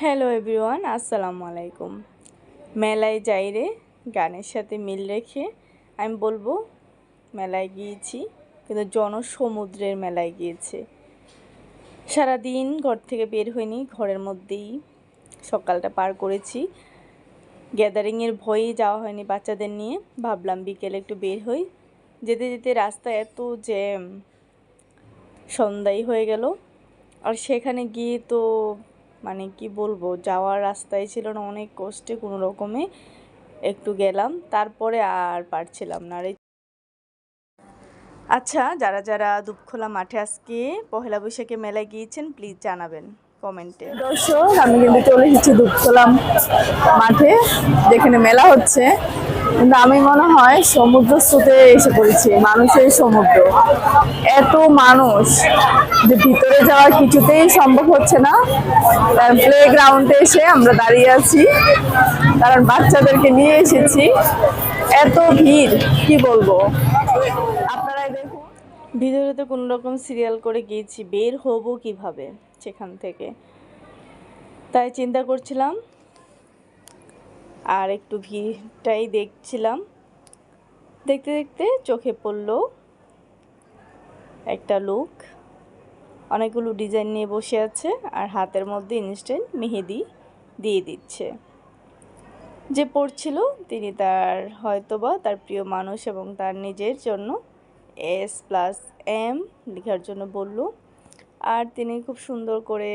Hello everyone, আসসালামু আলাইকুম। মেলায় যাই রে গানের সাথে মিল রেখে আমি বলবো মেলায় গিয়েছি, কিন্তু জনসমুদ্রের মেলায় গিয়েছে। সারাদিন ঘর থেকে বের হইনি, ঘরের মধ্যেই সকালটা পার করেছি। গ্যাদারিংয়ের ভয়েই যাওয়া হয়নি বাচ্চাদের নিয়ে। ভাবলাম বিকেলে একটু বের হই। যেতে যেতে রাস্তায় এত জ্যাম, সন্ধ্যাই হয়ে গেল। আর সেখানে গিয়ে তো মানে কি বলবো, যাওয়ার রাস্তায় ছিল না, অনেক কষ্টে কোনো রকমে একটু গেলাম, তারপরে আর পারছিলাম না। আচ্ছা, যারা যারা দুপখোলা মাঠে আজকে পহেলা বৈশাখে মেলায় গিয়েছেন প্লিজ জানাবেন কমেন্টে। দর্শক, আমি কিন্তু চলে এসেছি দুপখোলা মাঠে, যেখানে মেলা হচ্ছে। কিন্তু আমি মনে হয় সমুদ্র স্রোতে এসে পড়েছি, মানুষের সমুদ্র। এত মানুষ যে ভিতরে যাওয়া কিছুতেই সম্ভব হচ্ছে না। প্লে গ্রাউন্ডে এসে আমরা দাঁড়িয়ে আছি, কারণ বাচ্চাদেরকে নিয়ে এসেছি। এত ভিড়, কি বলবো, আপনারাই দেখুন। ভিতরে তো কোনো রকম সিরিয়াল করে গিয়েছি, বের হব কিভাবে সেখান থেকে, তাই চিন্তা করছিলাম আর একটু ভিড়টাই দেখছিলাম। দেখতে দেখতে চোখে পড়লো একটা লোক, অনেকগুলো ডিজাইন নিয়ে বসে আছে আর হাতের মধ্যে ইনস্ট্যান্ট মেহেদি দিয়ে দিচ্ছে। যে পড়ছিল তিনি তার হয়তোবা তার প্রিয় মানুষ এবং তার নিজের জন্য S+M লেখার জন্য বলল, আর তিনি খুব সুন্দর করে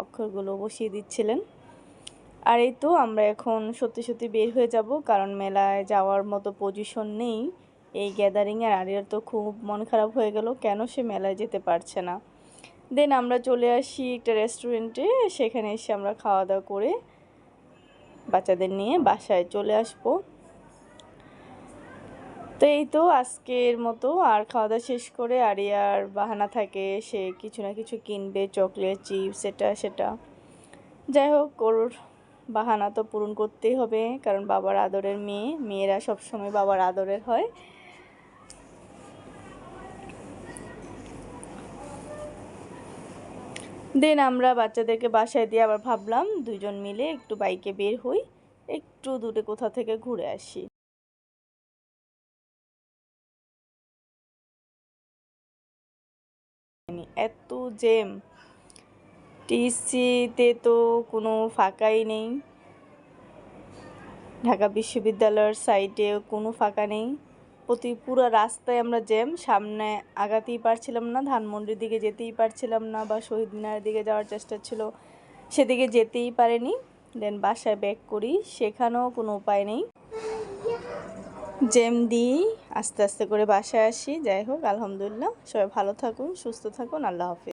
অক্ষরগুলো বসিয়ে দিচ্ছিলেন। আর এই তো আমরা এখন সত্যি সত্যি বের হয়ে যাব, কারণ মেলায় যাওয়ার মতো পজিশন নেই এই গ্যাদারিংয়ে। আর আরিয়ার তো খুব মন খারাপ হয়ে গেল, কেন সে মেলায় যেতে পারছে না। দেন আমরা চলে আসি একটা রেস্টুরেন্টে, সেখানে এসে আমরা খাওয়া দাওয়া করে বাচ্চাদের নিয়ে বাসায় চলে আসবো। তো এই তো আজকের মতো, আর খাওয়া দাওয়া শেষ করে আরিয়ার বাহানা থাকে, সে কিছু না কিছু কিনবে, চকলেট, চিপস, এটা সেটা। যাই হোক, ওর বাহানা তো পূরণ করতেই হবে, কারণ বাবার আদরের মেয়ে, মেয়েরা সবসময় বাবার আদরের হয়। দেন আমরা বাচ্চাদেরকে বাসায় দিয়ে আবার ভাবলাম দুজন মিলে একটু বাইকে বের হই, একটু দূরে কোথা থেকে ঘুরে আসি। এত জ্যাম, টিসিতে তো কোনো ফাঁকাই নেই, ঢাকা বিশ্ববিদ্যালয়ের সাইডে কোনো ফাঁকা নেই, পুরো রাস্তায় আমরা জ্যাম। সামনে আগাতেই পারছিলাম না, ধানমন্ডির দিকে যেতেই পারছিলাম না, বা শহীদ মিনারের দিকে যাওয়ার চেষ্টা ছিল, সেদিকে যেতেই পারেনি। দেন বাসায় ব্যাক করি, সেখানেও কোনো উপায় নেই, জ্যাম দিয়েই আস্তে আস্তে করে বাসায় আসি। যাই হোক, আলহামদুলিল্লাহ, সবাই ভালো থাকুন, সুস্থ থাকুন, আল্লাহ হাফিজ।